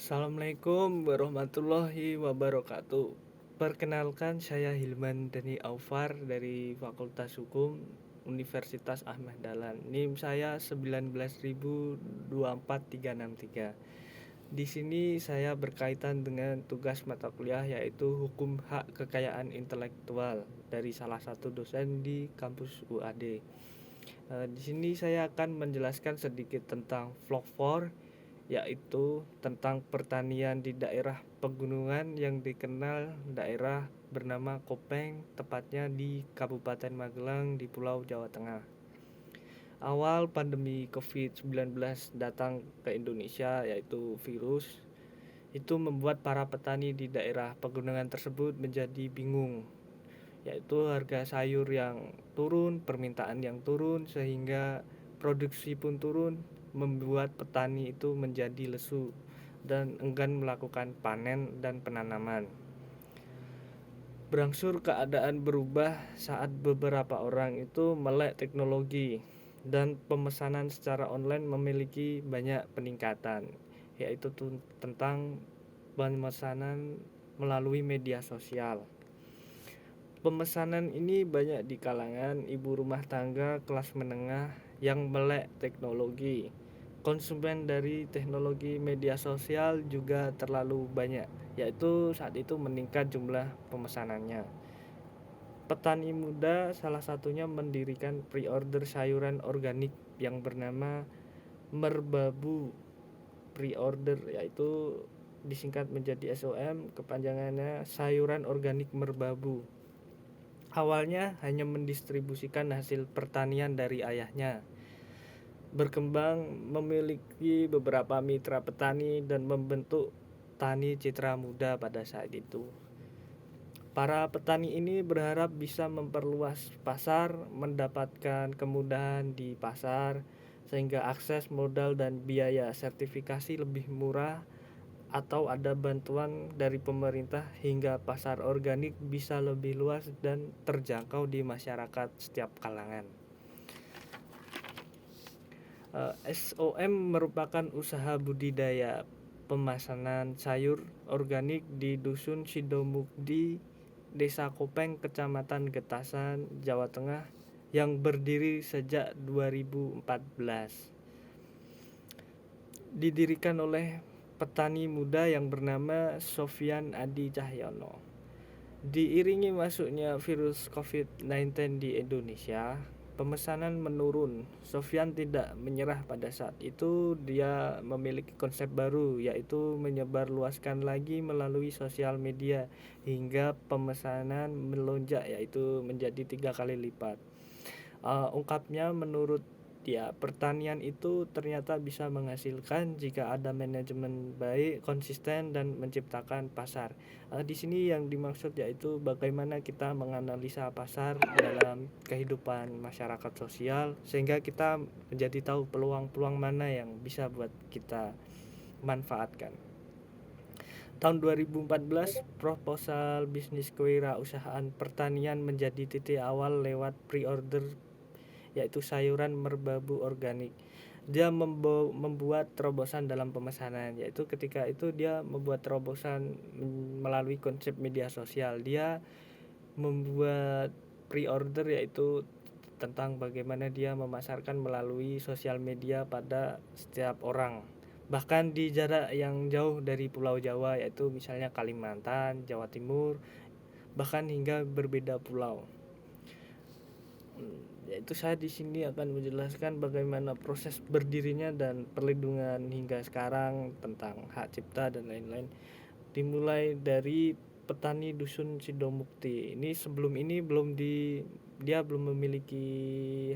Assalamualaikum warahmatullahi wabarakatuh. Perkenalkan, saya Hilman Dani Aufar dari Fakultas Hukum Universitas Ahmad Dahlan. NIM saya 1902463. Di sini saya berkaitan dengan tugas mata kuliah yaitu Hukum Hak Kekayaan Intelektual dari salah satu dosen di kampus UAD. Di sini saya akan menjelaskan sedikit tentang vlog 4, yaitu tentang pertanian di daerah pegunungan yang dikenal daerah bernama Kopeng, tepatnya di Kabupaten Magelang di Pulau Jawa Tengah. Awal pandemi COVID-19 datang ke Indonesia, yaitu virus, itu membuat para petani di daerah pegunungan tersebut menjadi bingung, yaitu harga sayur yang turun, permintaan yang turun, sehingga produksi pun turun, membuat petani itu menjadi lesu dan enggan melakukan panen dan penanaman. Berangsur keadaan berubah saat beberapa orang itu melek teknologi dan pemesanan secara online memiliki banyak peningkatan, yaitu tentang pemesanan melalui media sosial. Pemesanan ini banyak di kalangan ibu rumah tangga kelas menengah yang melek teknologi. Konsumen dari teknologi media sosial juga terlalu banyak, yaitu saat itu meningkat jumlah pemesanannya. Petani muda salah satunya mendirikan pre-order sayuran organik yang bernama Merbabu Pre-order, yaitu disingkat menjadi SOM, kepanjangannya sayuran organik Merbabu. Awalnya hanya mendistribusikan hasil pertanian dari ayahnya. Berkembang memiliki beberapa mitra petani dan membentuk Tani Citra Muda pada saat itu. Para petani ini berharap bisa memperluas pasar, mendapatkan kemudahan di pasar, sehingga akses modal dan biaya sertifikasi lebih murah, atau ada bantuan dari pemerintah hingga pasar organik bisa lebih luas dan terjangkau di masyarakat setiap kalangan. SOM merupakan usaha budidaya pemesanan sayur organik di Dusun Sidomukdi, Desa Kopeng, Kecamatan Getasan, Jawa Tengah, yang berdiri sejak 2014. Didirikan oleh petani muda yang bernama Sofyan Adi Cahyono. Diiringi masuknya virus COVID-19 di Indonesia, pemesanan menurun. Sofyan tidak menyerah pada saat itu. Dia memiliki konsep baru, yaitu menyebarluaskan lagi melalui sosial media hingga pemesanan melonjak, yaitu menjadi 3 kali lipat. Ungkapnya, menurut dia, pertanian itu ternyata bisa menghasilkan jika ada manajemen baik, konsisten, dan menciptakan pasar. Di sini yang dimaksud yaitu bagaimana kita menganalisa pasar dalam kehidupan masyarakat sosial, sehingga kita menjadi tahu peluang-peluang mana yang bisa buat kita manfaatkan. Tahun 2014, proposal bisnis kewirausahaan pertanian menjadi titik awal lewat pre-order, yaitu sayuran Merbabu organik. Dia membuat terobosan dalam pemesanan, yaitu ketika itu dia membuat terobosan melalui konsep media sosial. Dia membuat pre-order, yaitu tentang bagaimana dia memasarkan melalui sosial media pada setiap orang, bahkan di jarak yang jauh dari Pulau Jawa, yaitu misalnya Kalimantan, Jawa Timur, bahkan hingga berbeda pulau. Yaitu saya di sini akan menjelaskan bagaimana proses berdirinya dan perlindungan hingga sekarang tentang hak cipta dan lain-lain. Dimulai dari petani Dusun Sidomukti. Ini sebelum ini dia belum memiliki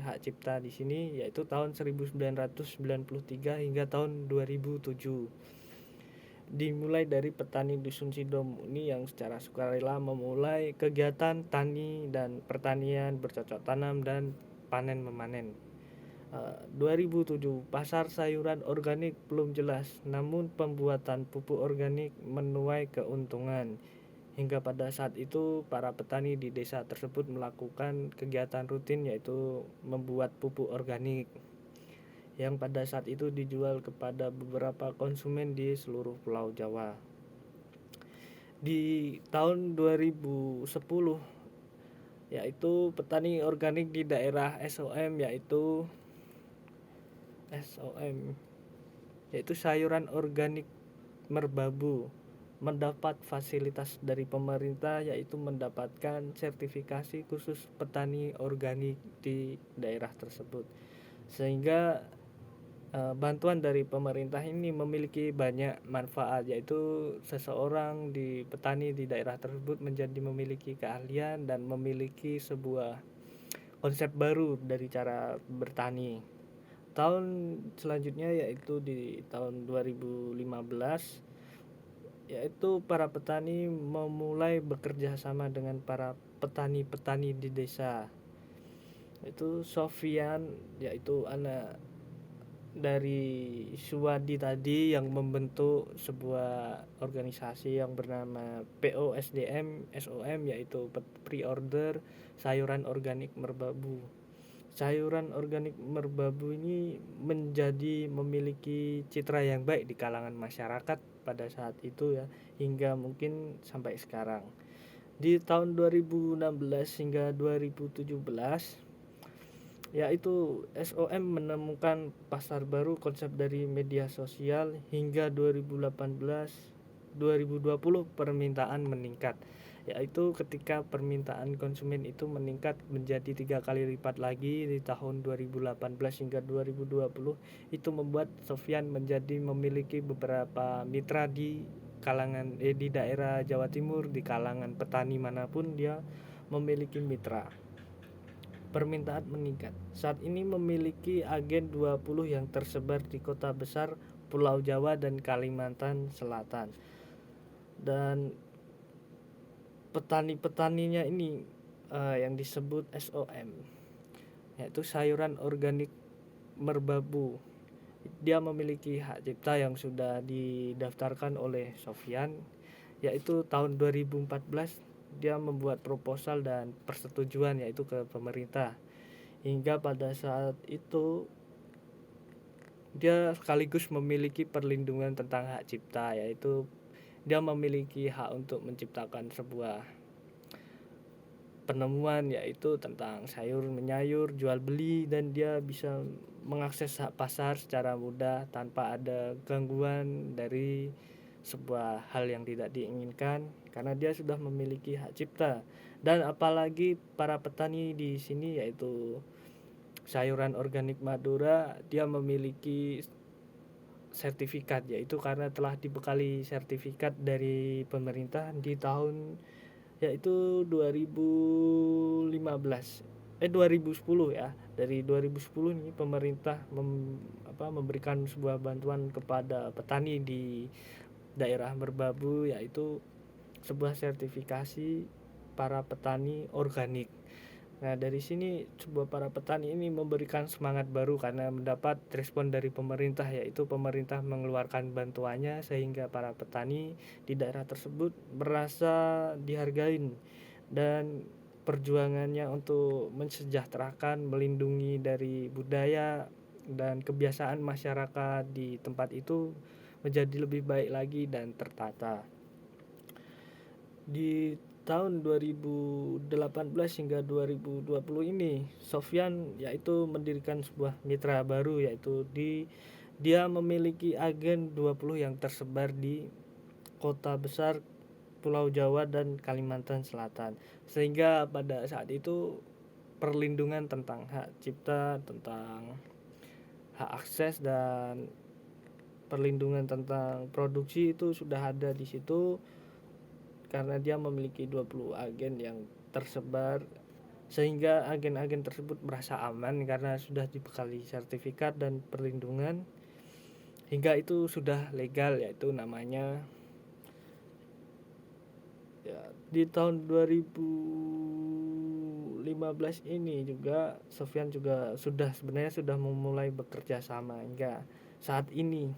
hak cipta di sini, yaitu tahun 1993 hingga tahun 2007. Dimulai dari petani Dusun Sidom ini yang secara sukarela memulai kegiatan tani dan pertanian, bercocok tanam dan panen memanen. 2007, pasar sayuran organik belum jelas, namun pembuatan pupuk organik menuai keuntungan. Hingga pada saat itu para petani di desa tersebut melakukan kegiatan rutin, yaitu membuat pupuk organik. yang pada saat itu dijual kepada beberapa konsumen di seluruh Pulau Jawa. Di tahun 2010 yaitu petani organik di daerah SOM yaitu sayuran organik merbabu mendapat fasilitas dari pemerintah, yaitu mendapatkan sertifikasi khusus petani organik di daerah tersebut, sehingga bantuan dari pemerintah ini memiliki banyak manfaat, yaitu seseorang di petani di daerah tersebut menjadi memiliki keahlian dan memiliki sebuah konsep baru dari cara bertani. Tahun selanjutnya yaitu di tahun 2015, yaitu para petani memulai bekerja sama dengan para petani-petani di desa. Itu Sofyan, yaitu anak dari Suwadi tadi, yang membentuk sebuah organisasi yang bernama POSDM SOM, yaitu pre-order sayuran organik merbabu. Sayuran organik merbabu ini menjadi memiliki citra yang baik di kalangan masyarakat pada saat itu ya, hingga mungkin sampai sekarang. Di tahun 2016 hingga 2017 yaitu SOM menemukan pasar baru konsep dari media sosial. Hingga 2018-2020 permintaan meningkat, yaitu ketika permintaan konsumen itu meningkat menjadi 3 kali lipat lagi di tahun 2018 hingga 2020. Itu membuat Sofyan menjadi memiliki beberapa mitra di kalangan di daerah Jawa Timur, di kalangan petani manapun dia memiliki mitra. Permintaan meningkat. Saat ini memiliki agen 20 yang tersebar di kota besar Pulau Jawa dan Kalimantan Selatan. Dan petani-petaninya ini yang disebut SOM, yaitu sayuran organik merbabu. Dia memiliki hak cipta yang sudah didaftarkan oleh Sofyan, yaitu tahun 2014 dia membuat proposal dan persetujuan yaitu ke pemerintah. Hingga pada saat itu dia sekaligus memiliki perlindungan tentang hak cipta, yaitu dia memiliki hak untuk menciptakan sebuah penemuan, yaitu tentang sayur menyayur, jual beli, dan dia bisa mengakses pasar secara mudah tanpa ada gangguan dari sebuah hal yang tidak diinginkan, karena dia sudah memiliki hak cipta. Dan apalagi para petani di sini, yaitu sayuran organik Madura, dia memiliki sertifikat, yaitu karena telah dibekali sertifikat dari pemerintah di tahun yaitu 2010 ya. Dari 2010 nih pemerintah memberikan sebuah bantuan kepada petani di daerah merbabu, yaitu sebuah sertifikasi para petani organik. Nah, dari sini sebuah para petani ini memberikan semangat baru karena mendapat respon dari pemerintah, yaitu pemerintah mengeluarkan bantuannya sehingga para petani di daerah tersebut merasa dihargain, dan perjuangannya untuk mensejahterakan, melindungi dari budaya dan kebiasaan masyarakat di tempat itu menjadi lebih baik lagi dan tertata. Di tahun 2018 hingga 2020 ini Sofyan yaitu mendirikan sebuah mitra baru, yaitu dia memiliki agen 20 yang tersebar di kota besar Pulau Jawa dan Kalimantan Selatan, sehingga pada saat itu perlindungan tentang hak cipta, tentang hak akses, dan perlindungan tentang produksi itu sudah ada di situ, karena dia memiliki 20 agen yang tersebar, sehingga agen-agen tersebut merasa aman karena sudah dibekali sertifikat dan perlindungan, hingga itu sudah legal, yaitu namanya ya. Di tahun 2015 ini juga Sofyan juga sudah memulai bekerja sama hingga saat ini.